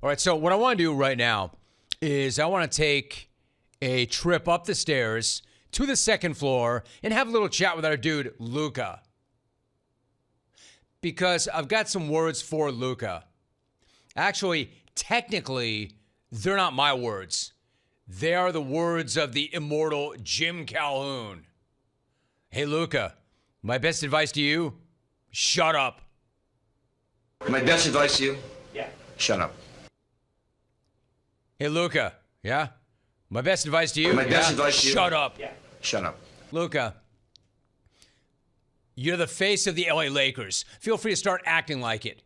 All right, so what I want to do right now is I want to take a trip up the stairs to the second floor and have a little chat with our dude, Luka. Because I've got some words for Luka. Actually, technically, they're not my words. They are the words of the immortal Jim Calhoun. Hey, Luka, my best advice to you, shut up. My best advice to you? Yeah. Shut up. Hey, Luka, yeah? My best advice to you? My best advice to you? Shut up. Yeah. Shut up. Luka, you're the face of the LA Lakers. Feel free to start acting like it.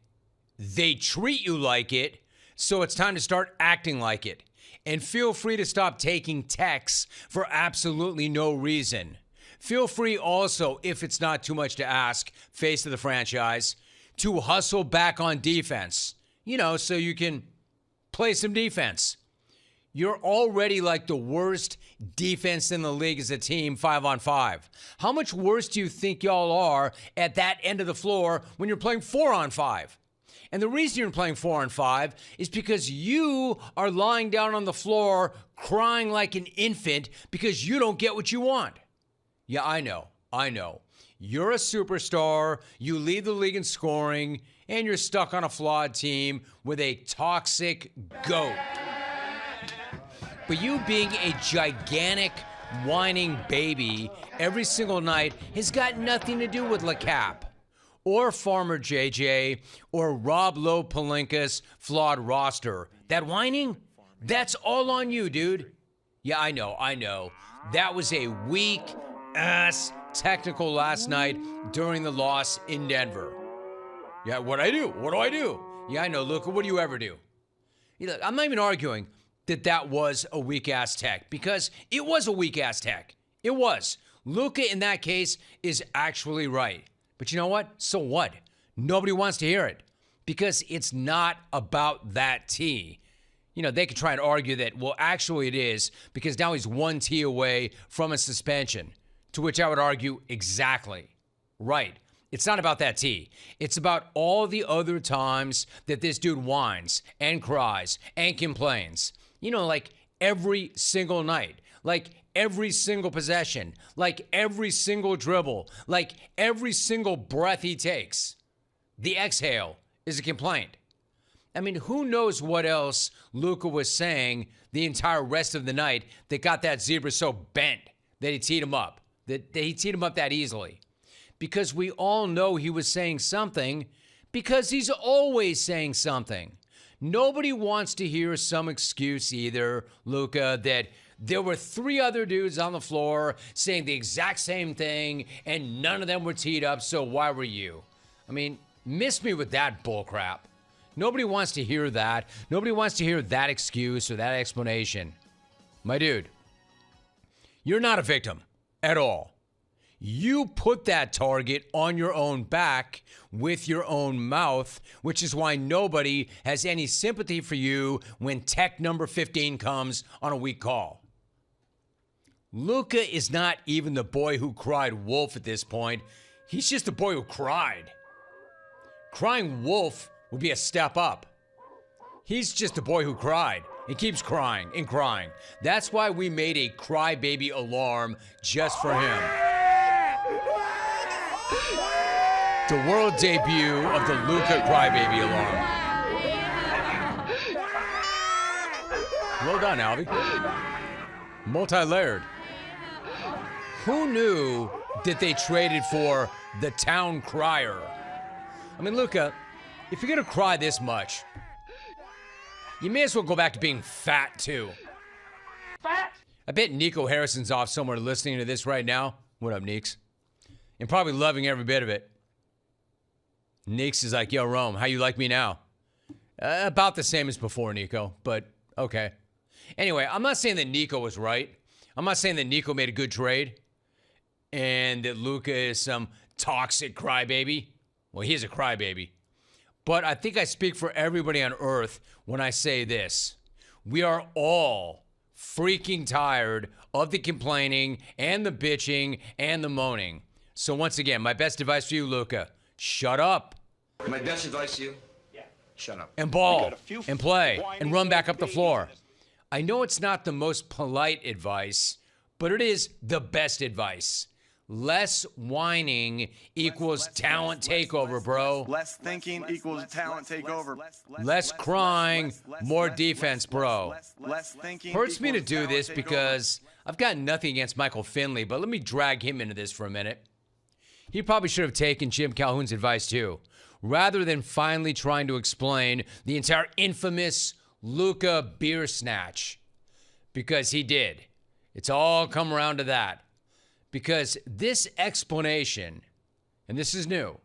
They treat you like it, so it's time to start acting like it. And feel free to stop taking texts for absolutely no reason. Feel free also, if it's not too much to ask, face of the franchise, to hustle back on defense. You know, so you can play some defense. You're already like the worst defense in the league as a team, 5-on-5. How much worse do you think y'all are at that end of the floor when you're playing 4-on-5? And the reason you're playing 4-on-5 is because you are lying down on the floor crying like an infant because you don't get what you want. Yeah, I know. You're a superstar, you lead the league in scoring, and you're stuck on a flawed team with a toxic GOAT. But you being a gigantic, whining baby every single night has got nothing to do with LeCap, or Farmer JJ, or Rob Lowe Pelinka's flawed roster. That whining, that's all on you, dude. Yeah, I know. That was a weak-ass technical last night during the loss in Denver. Yeah, what do I do? Yeah, I know, Luka, what do you ever do? Look, I'm not even arguing that was a weak-ass tech, because it was a weak-ass tech. It was. Luka, in that case, is actually right. But you know what? So what? Nobody wants to hear it, because it's not about that T. You know, they could try and argue that, well, actually it is, because now he's one T away from a suspension, to which I would argue exactly right. It's not about that T. It's about all the other times that this dude whines and cries and complains. You know, like every single night, like every single possession, like every single dribble, like every single breath he takes. The exhale is a complaint. I mean, who knows what else Luka was saying the entire rest of the night that got that zebra so bent that he teed him up, that he teed him up that easily. Because we all know he was saying something, because he's always saying something. Nobody wants to hear some excuse either, Luka, that there were 3 other dudes on the floor saying the exact same thing and none of them were teed up, so why were you? I mean, miss me with that bullcrap. Nobody wants to hear that. Nobody wants to hear that excuse or that explanation. My dude, you're not a victim at all. You put that target on your own back with your own mouth, which is why nobody has any sympathy for you when tech number 15 comes on a weak call. Luka is not even the boy who cried wolf at this point. He's just the boy who cried. Crying wolf would be a step up. He's just the boy who cried and keeps crying and crying. That's why we made a crybaby alarm just for him. The world debut of the Luka crybaby alarm. Well done, Albie. Multi-layered. Who knew that they traded for the town crier? I mean, Luka, if you're going to cry this much, you may as well go back to being fat, too. Fat? I bet Nico Harrison's off somewhere listening to this right now. What up, Neeks? And probably loving every bit of it. Neeks is like, yo, Rome, how you like me now? About the same as before, Nico, but okay. Anyway, I'm not saying that Nico was right. I'm not saying that Nico made a good trade and that Luka is some toxic crybaby. Well, he's a crybaby. But I think I speak for everybody on earth when I say this. We are all freaking tired of the complaining and the bitching and the moaning. So once again, my best advice for you, Luka, shut up. My best advice to you? Yeah. Shut up. and ball and play and run back up the floor. I know it's not the most polite advice, but it is the best advice. Less whining equals talent takeover, bro. Less thinking equals talent takeover. Less crying, more defense, bro. Less thinking Hurts me to equals do talent this takeover. because I've got nothing against Michael Finley, but let me drag him into this for a minute. He probably should have taken Jim Calhoun's advice too, rather than finally trying to explain the entire infamous Luka beer snatch. Because he did. It's all come around to that. Because this explanation, and this is new,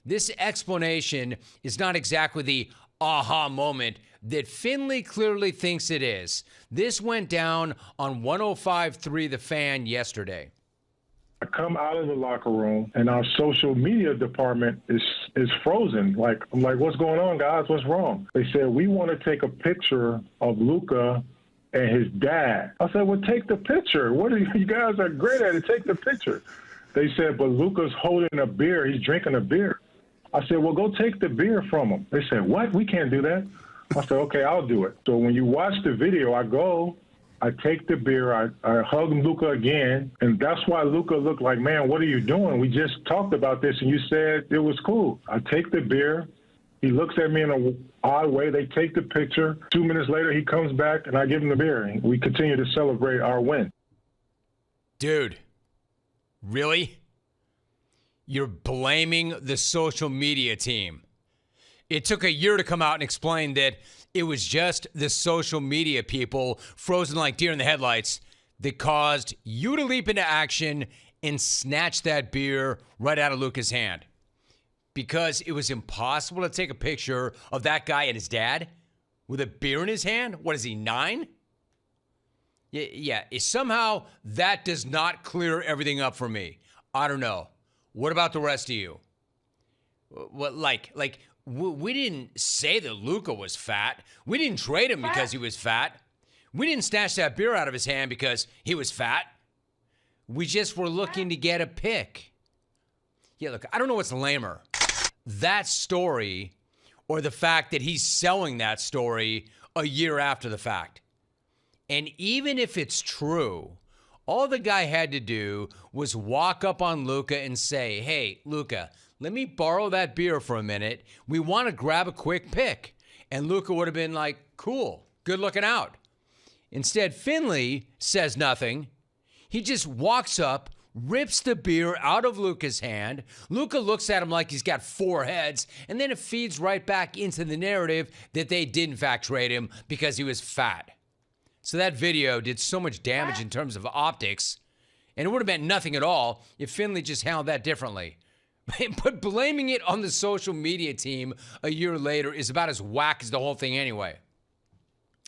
this explanation is not exactly the aha moment that Finley clearly thinks it is. This went down on 105.3 The Fan yesterday. I come out of the locker room and our social media department is frozen. I'm like, what's going on, guys? What's wrong? They said, we want to take a picture of Luka and his dad. I said, well, take the picture. What are you guys are great at it. Take the picture. They said, but Luka's holding a beer. He's drinking a beer. I said, well, go take the beer from him. They said, what? We can't do that. I said, okay, I'll do it. So when you watch the video, I take the beer, I hug Luka again, and that's why Luka looked like, man, what are you doing? We just talked about this, and you said it was cool. I take the beer. He looks at me in an odd way. They take the picture. 2 minutes later, he comes back, and I give him the beer. And we continue to celebrate our win. Dude, really? You're blaming the social media team. It took a year to come out and explain that it was just the social media people frozen like deer in the headlights that caused you to leap into action and snatch that beer right out of Luka's hand. Because it was impossible to take a picture of that guy and his dad with a beer in his hand? What is he, 9? Yeah. Somehow that does not clear everything up for me. I don't know. What about the rest of you? What, we didn't say that Luka was fat. We didn't trade him because he was fat. We didn't snatch that beer out of his hand because he was fat. We just were looking to get a pick. Yeah, look, I don't know what's lamer. That story or the fact that he's selling that story a year after the fact. And even if it's true, all the guy had to do was walk up on Luka and say, hey, Luka, let me borrow that beer for a minute. We want to grab a quick pick. And Luka would have been like, cool, good looking out. Instead, Finley says nothing. He just walks up, rips the beer out of Luka's hand. Luka looks at him like he's got 4 heads, and then it feeds right back into the narrative that they did in fact trade him because he was fat. So that video did so much damage in terms of optics, and it would have meant nothing at all if Finley just handled that differently. But blaming it on the social media team a year later is about as whack as the whole thing anyway.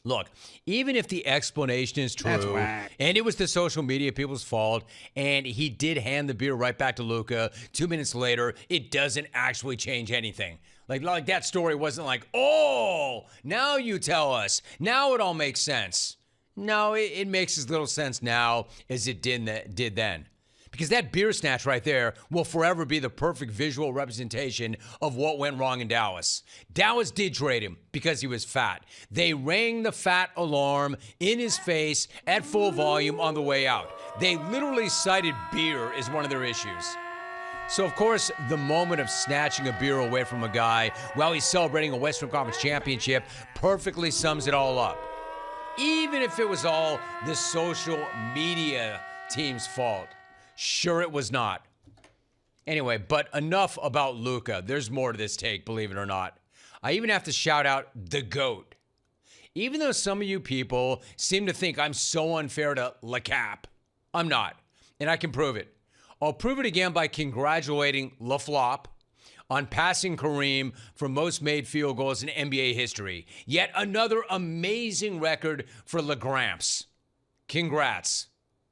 Look, even if the explanation is true, and it was the social media people's fault, and he did hand the beer right back to Luka 2 minutes later, it doesn't actually change anything. Like that story wasn't like, oh, now you tell us. Now it all makes sense. No, it makes as little sense now as it did then. Because that beer snatch right there will forever be the perfect visual representation of what went wrong in Dallas. Dallas did trade him because he was fat. They rang the fat alarm in his face at full volume on the way out. They literally cited beer as one of their issues. So, of course, the moment of snatching a beer away from a guy while he's celebrating a Western Conference championship perfectly sums it all up. Even if it was all the social media team's fault. Sure, it was not. Anyway, but enough about Luka. There's more to this take, believe it or not. I even have to shout out the GOAT. Even though some of you people seem to think I'm so unfair to LeCap, I'm not, and I can prove it. I'll prove it again by congratulating LaFlop on passing Kareem for most made field goals in NBA history. Yet another amazing record for LaGramps. Congrats,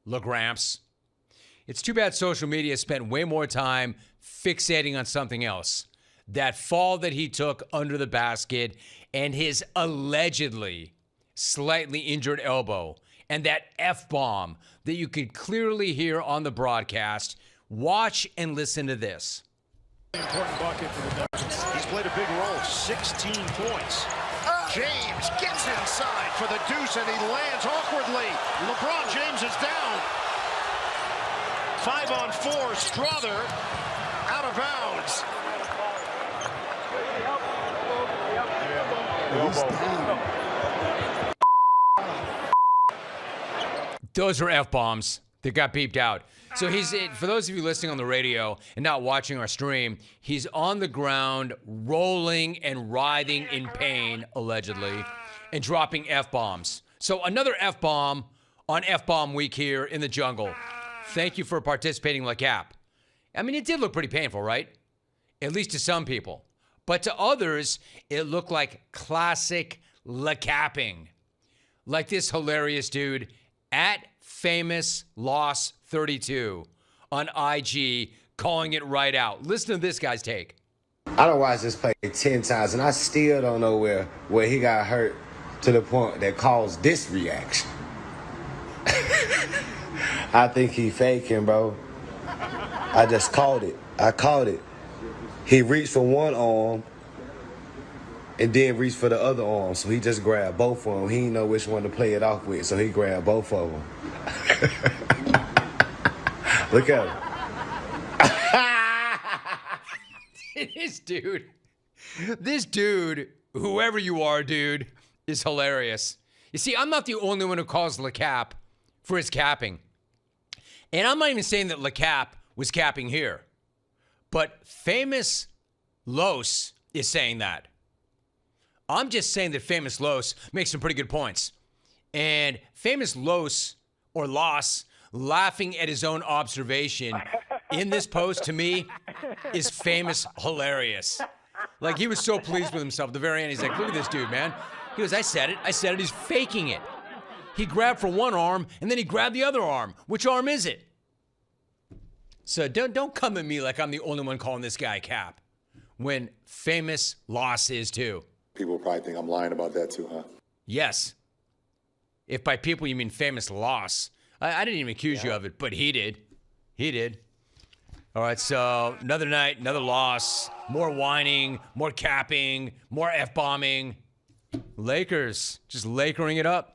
LaGramps. It's too bad social media spent way more time fixating on something else. That fall that he took under the basket and his allegedly slightly injured elbow and that F-bomb that you could clearly hear on the broadcast. Watch and listen to this. Important bucket for the Nuggets. He's played a big role, 16 points. James gets inside for the deuce, and he lands awkwardly. LeBron James is down. 5-on-4, Strother out of bounds. Those are F-bombs that got beeped out. So for those of you listening on the radio and not watching our stream, he's on the ground rolling and writhing in pain, allegedly, and dropping F-bombs. So another F-bomb on F-bomb week here in the jungle. Thank you for participating, LeCap. I mean, it did look pretty painful, right? At least to some people. But to others, it looked like classic LeCapping. Like this hilarious dude at Famous Loss 32 on IG calling it right out. Listen to this guy's take. I done watched this play 10 times, and I still don't know where he got hurt to the point that caused this reaction. I think he faking, bro. I just called it. I called it. He reached for one arm and then reached for the other arm, so he just grabbed both of them. He didn't know which one to play it off with, so he grabbed both of them. Look at him. This dude, whoever you are, dude, is hilarious. You see, I'm not the only one who calls LeCap for his capping. And I'm not even saying that LeCap was capping here. But Famous Los is saying that. I'm just saying that Famous Los makes some pretty good points. And Famous Los, or Los, laughing at his own observation in this post, to me, is famous hilarious. Like, he was so pleased with himself at the very end. He's like, look at this dude, man. He goes, I said it. He's faking it. He grabbed for one arm, and then he grabbed the other arm. Which arm is it? So don't come at me like I'm the only one calling this guy cap, when Famous Loss is too. People probably think I'm lying about that too, huh? Yes. If by people you mean Famous Loss. I didn't even accuse you of it, but he did. He did. All right, so another night, another loss. More whining, more capping, more F-bombing. Lakers just Lakering it up.